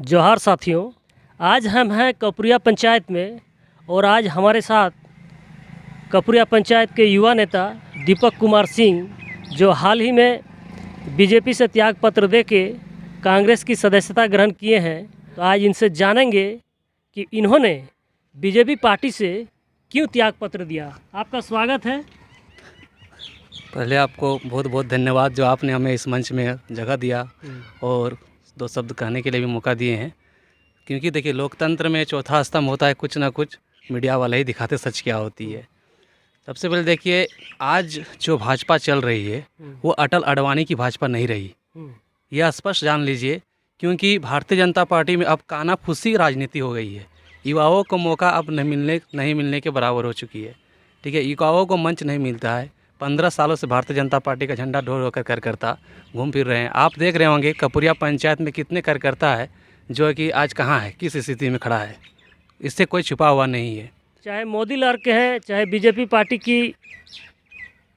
जोहार साथियों, आज हम हैं कपुरिया पंचायत में और आज हमारे साथ कपुरिया पंचायत के युवा नेता दीपक कुमार सिंह जो हाल ही में बीजेपी से त्याग पत्र देके कांग्रेस की सदस्यता ग्रहण किए हैं। तो आज इनसे जानेंगे कि इन्होंने बीजेपी पार्टी से क्यों त्याग पत्र दिया। आपका स्वागत है। पहले आपको बहुत बहुत धन्यवाद जो आपने हमें इस मंच में जगह दिया और दो शब्द कहने के लिए भी मौका दिए हैं। क्योंकि देखिए, लोकतंत्र में चौथा स्तंभ होता है कुछ ना कुछ मीडिया वाले ही दिखाते सच क्या होती है। सबसे पहले देखिए, आज जो भाजपा चल रही है वो अटल अडवाणी की भाजपा नहीं रही, यह स्पष्ट जान लीजिए। क्योंकि भारतीय जनता पार्टी में अब कानाफूसी राजनीति हो गई है। युवाओं को मौका अब नहीं मिलने के बराबर हो चुकी है। ठीक है, युवाओं को मंच नहीं मिलता है। 15 सालों से भारतीय जनता पार्टी का झंडा ढो होकर कार्यकर्ता घूम फिर रहे हैं। आप देख रहे होंगे कपुरिया पंचायत में कितने कार्यकर्ता है जो कि आज कहाँ है, किस स्थिति में खड़ा है, इससे कोई छुपा हुआ नहीं है। चाहे मोदी लड़ के हैं, चाहे बीजेपी पार्टी की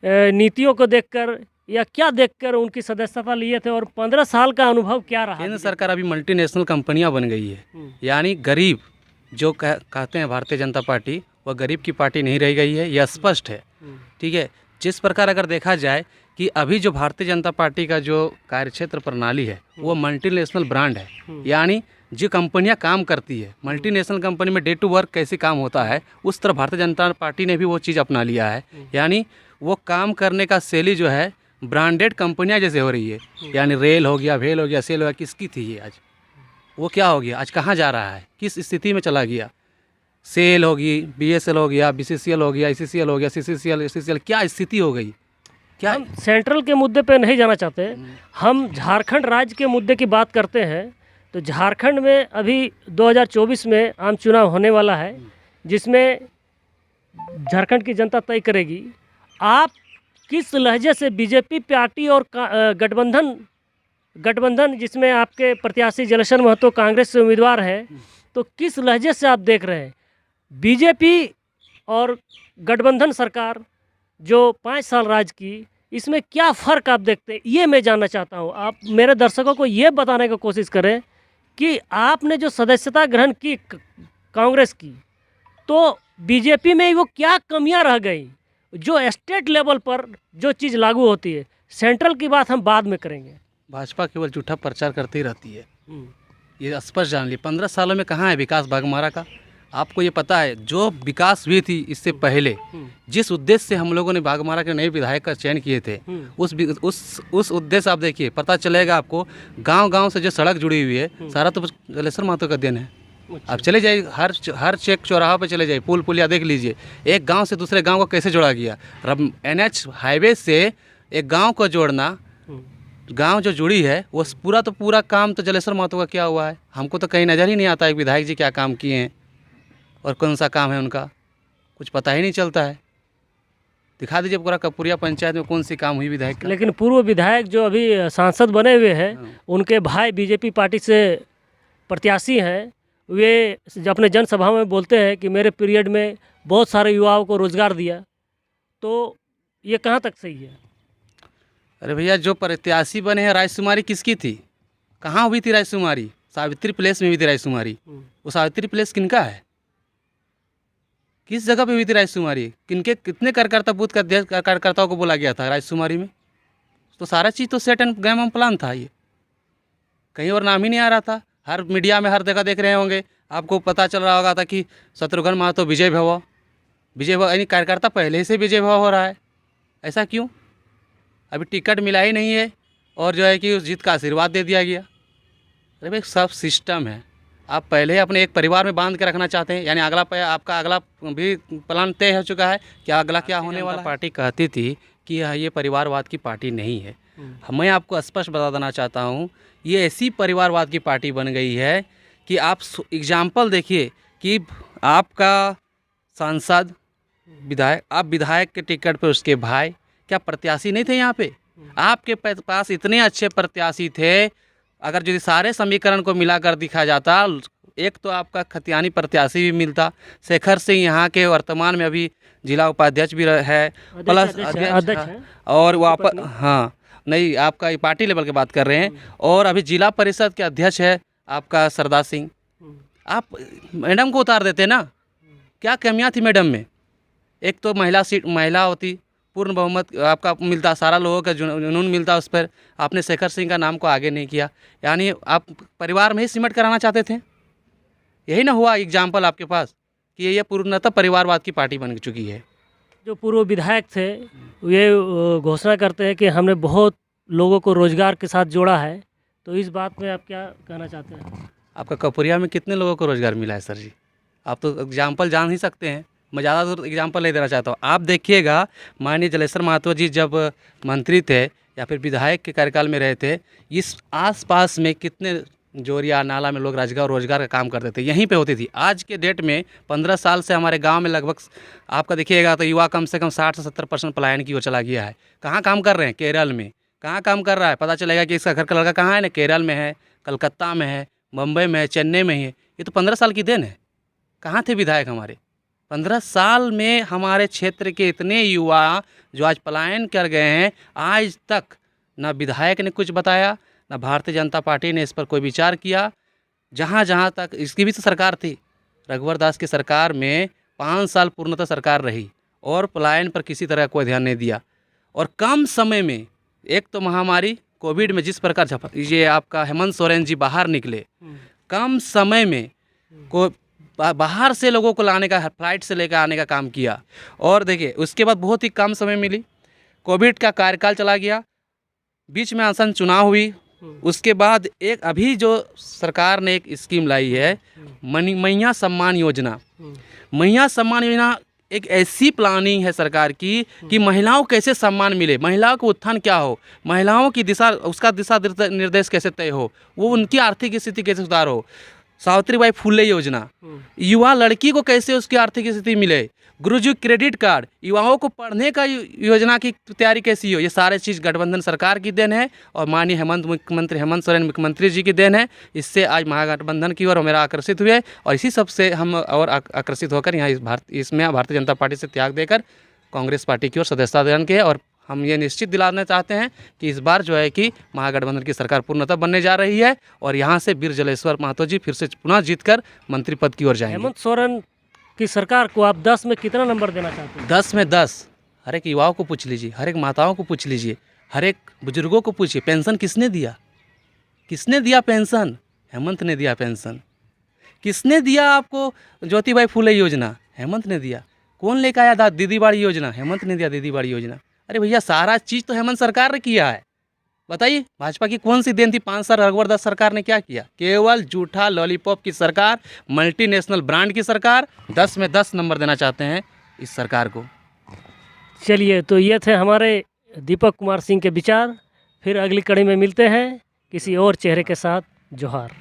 नीतियों को देखकर या क्या देखकर उनकी सदस्यता लिए थे, और 15 साल का अनुभव क्या रहा। केंद्र सरकार अभी मल्टीनेशनल कंपनियां बन गई है, यानी गरीब जो कहते हैं भारतीय जनता पार्टी, वह गरीब की पार्टी नहीं रह गई है, यह स्पष्ट है। ठीक है, जिस प्रकार अगर देखा जाए कि अभी जो भारतीय जनता पार्टी का जो कार्यक्षेत्र प्रणाली है वो मल्टीनेशनल ब्रांड है, यानी जो कंपनियां काम करती है मल्टीनेशनल कंपनी में डे टू वर्क कैसे काम होता है, उस तरह भारतीय जनता पार्टी ने भी वो चीज़ अपना लिया है। यानी वो काम करने का शैली जो है ब्रांडेड कंपनियां जैसे हो रही है। यानी रेल हो गया, भेल हो गया, सेल हो गया, किसकी थी ये, आज वो क्या हो गया, आज कहाँ जा रहा है, किस स्थिति में चला गया। सेल होगी, BSL हो गया, BCCL हो गया, ICCL हो गया, CCCL, क्या स्थिति हो गई। क्या हम सेंट्रल के मुद्दे पे नहीं जाना चाहते, हम झारखंड राज्य के मुद्दे की बात करते हैं। तो झारखंड में अभी 2024 में आम चुनाव होने वाला है, जिसमें झारखंड की जनता तय करेगी। आप किस लहजे से बीजेपी पार्टी और गठबंधन जिसमें आपके प्रत्याशी जलेश्वर महतो कांग्रेस से उम्मीदवार हैं, तो किस लहजे से आप देख रहे हैं बीजेपी और गठबंधन सरकार जो 5 साल राज की, इसमें क्या फ़र्क आप देखते हैं, ये मैं जानना चाहता हूँ। आप मेरे दर्शकों को ये बताने की कोशिश करें कि आपने जो सदस्यता ग्रहण की कांग्रेस की, तो बीजेपी में वो क्या कमियां रह गई जो स्टेट लेवल पर जो चीज़ लागू होती है। सेंट्रल की बात हम बाद में करेंगे। भाजपा केवल झूठा प्रचार करती रहती है, ये स्पष्ट जान ली। 15 सालों में कहाँ है विकास बाघमारा का। आपको ये पता है जो विकास हुई थी इससे पहले, जिस उद्देश्य से हम लोगों ने बाघमारा के नए विधायक का चयन किए थे, उस उद्देश्य आप देखिए, पता चलेगा आपको। गांव-गांव से जो सड़क जुड़ी हुई है सारा तो जलेश्वर महतो का देन है। आप चले जाइए, हर चेक चौराहा पे चले जाइए, पुल पुलिया देख लीजिए, एक गांव से दूसरे गांव को कैसे जोड़ा गया। NH हाईवे से एक गांव को जोड़ना, गांव जो जुड़ी है वो पूरा काम तो जलेश्वर महतो का किया हुआ है। हमको तो कहीं नज़र ही नहीं आता है विधायक जी क्या काम किए हैं और कौन सा काम है उनका, कुछ पता ही नहीं चलता है। दिखा दीजिए पूरा कपुरिया पंचायत में कौन सी काम हुई विधायक का। लेकिन पूर्व विधायक जो अभी सांसद बने हुए हैं, उनके भाई बीजेपी पार्टी से प्रत्याशी हैं, वे अपने जनसभाओं में बोलते हैं कि मेरे पीरियड में बहुत सारे युवाओं को रोज़गार दिया। तो ये कहाँ तक सही है? अरे भैया, जो प्रत्याशी बने हैं, राजकुमारी किसकी थी, कहाँ हुई थी राजकुमारी? सावित्री प्लेस में हुई थी राजकुमारी। वो सावित्री प्लेस किनका है, किस जगह पे हुई थी राजकुमारी? कितने कार्यकर्ता बूथ कार्यकर्ताओं को बोला गया था राजकुमारी में? तो सारा चीज़ तो सेट एंड गेम प्लान था, ये कहीं और नाम ही नहीं आ रहा था। हर मीडिया में हर जगह देख रहे होंगे, आपको पता चल रहा होगा था कि शत्रुघ्न महतो विजय भव, यानी कार्यकर्ता पहले से विजय भव हो रहा है। ऐसा क्यों? अभी टिकट मिला ही नहीं है और जो है कि उस जीत का आशीर्वाद दे दिया गया। अरे भाई, सब सिस्टम है। आप पहले अपने एक परिवार में बांध के रखना चाहते हैं, यानी आपका अगला भी प्लान तय हो चुका है कि अगला क्या होने वाला। पार्टी कहती थी कि ये परिवारवाद की पार्टी नहीं है। मैं आपको स्पष्ट बता देना चाहता हूँ, ये ऐसी परिवारवाद की पार्टी बन गई है कि आप एग्जाम्पल देखिए कि आपका सांसद विधायक, आप विधायक के टिकट पर उसके भाई क्या प्रत्याशी नहीं थे यहाँ पे? आपके पास इतने अच्छे प्रत्याशी थे, अगर जो सारे समीकरण को मिलाकर दिखा जाता, एक तो आपका खतियानी प्रत्याशी भी मिलता, शेखर सिंह यहाँ के वर्तमान में अभी जिला उपाध्यक्ष भी है, प्लस अध्यक्ष, और वापस हाँ नहीं, आपका पार्टी लेवल की बात कर रहे हैं, और अभी जिला परिषद के अध्यक्ष है आपका सरदार सिंह, आप मैडम को उतार देते ना। क्या कमियां थी मैडम में? एक तो महिला होती, पूर्ण बहुमत आपका मिलता, सारा लोगों का जुनून मिलता उस पर। आपने शेखर सिंह का नाम को आगे नहीं किया, यानी आप परिवार में ही सिमट कराना चाहते थे। यही ना हुआ एग्जाम्पल आपके पास कि ये पूर्णतः परिवारवाद की पार्टी बन चुकी है। जो पूर्व विधायक थे ये घोषणा करते हैं कि हमने बहुत लोगों को रोजगार के साथ जोड़ा है, तो इस बात में आप क्या कहना चाहते हैं? आपका कपुरिया में कितने लोगों को रोज़गार मिला है सर जी? आप तो एग्जाम्पल जान ही सकते हैं, मैं ज़्यादा तो एग्जाम्पल नहीं देना चाहता हूँ। आप देखिएगा, माननीय जलेश्वर महतो जी जब मंत्री थे या फिर विधायक के कार्यकाल में रहे थे, इस आसपास में कितने जोरिया नाला में लोग रोजगार का काम करते थे, यहीं पे होती थी। आज के डेट में 15 साल से हमारे गांव में लगभग आपका देखिएगा तो युवा कम से कम 60 से 70% पलायन की ओर चला गया है। कहाँ काम कर रहे हैं? केरल में। कहाँ काम कर रहा है? पता चलेगा कि इसका घर का लड़का कहाँ है ना, केरल में है, कलकत्ता में है, मुंबई में है, चेन्नई में है। ये तो 15 साल की देन है। कहाँ थे विधायक हमारे? 15 साल में हमारे क्षेत्र के इतने युवा जो आज पलायन कर गए हैं, आज तक ना विधायक ने कुछ बताया, ना भारतीय जनता पार्टी ने इस पर कोई विचार किया। जहाँ तक इसकी भी तो सरकार थी, रघुवर दास की सरकार में 5 साल पूर्णतः सरकार रही और पलायन पर किसी तरह कोई ध्यान नहीं दिया। और कम समय में, एक तो महामारी कोविड में जिस प्रकार ये आपका हेमंत सोरेन जी बाहर निकले, कम समय में को बाहर से लोगों को लाने का, फ्लाइट से लेकर आने का काम किया। और देखिए उसके बाद बहुत ही कम समय मिली, कोविड का कार्यकाल चला गया, बीच में आसान चुनाव हुई। उसके बाद एक अभी जो सरकार ने एक स्कीम लाई है, मैया सम्मान योजना। मैया सम्मान योजना एक ऐसी प्लानिंग है सरकार की कि महिलाओं को कैसे सम्मान मिले, महिलाओं को उत्थान क्या हो, महिलाओं की दिशा, उसका दिशा निर्देश कैसे तय हो, वो उनकी आर्थिक स्थिति कैसे सुधार हो। सावित्रीबाई फुले योजना, युवा लड़की को कैसे उसकी आर्थिक स्थिति मिले। गुरुजी क्रेडिट कार्ड, युवाओं को पढ़ने का योजना की तैयारी कैसी हो। ये सारे चीज़ गठबंधन सरकार की देन है और माननीय मुख्यमंत्री हेमंत सोरेन मुख्यमंत्री जी की देन है। इससे आज महागठबंधन की ओर मेरा आकर्षित हुए और इसी सब से हम और आकर्षित होकर यहाँ इसमें भारतीय जनता पार्टी से त्याग देकर कांग्रेस पार्टी की ओर सदस्यता ग्रहण किए। और हम ये निश्चित दिलाना चाहते हैं कि इस बार जो है कि महागठबंधन की सरकार पूर्णतः बनने जा रही है और यहाँ से वीर जलेश्वर महतो जी फिर से पुनः जीतकर मंत्री पद की ओर जाएंगे। हेमंत सोरेन की सरकार को आप 10 में कितना नंबर देना चाहते हैं? 10 में 10। हर एक युवाओं को पूछ लीजिए, हर एक माताओं को पूछ लीजिए, हर एक बुजुर्गों को पूछिए, पेंशन किसने दिया? किसने दिया पेंशन? हेमंत ने दिया पेंशन। किसने दिया आपको ज्योतिबाई फुले योजना? हेमंत ने दिया। कौन लेकर आया दीदी बाड़ी योजना? हेमंत ने दिया दीदी बाड़ी योजना। अरे भैया सारा चीज़ तो हेमंत सरकार ने किया है। बताइए भाजपा की कौन सी देन थी? 5 साल रघुवर दास सरकार ने क्या किया? केवल जूठा लॉलीपॉप की सरकार, मल्टीनेशनल ब्रांड की सरकार। 10 में 10 नंबर देना चाहते हैं इस सरकार को। चलिए, तो ये थे हमारे दीपक कुमार सिंह के विचार। फिर अगली कड़ी में मिलते हैं किसी और चेहरे के साथ। जोहार।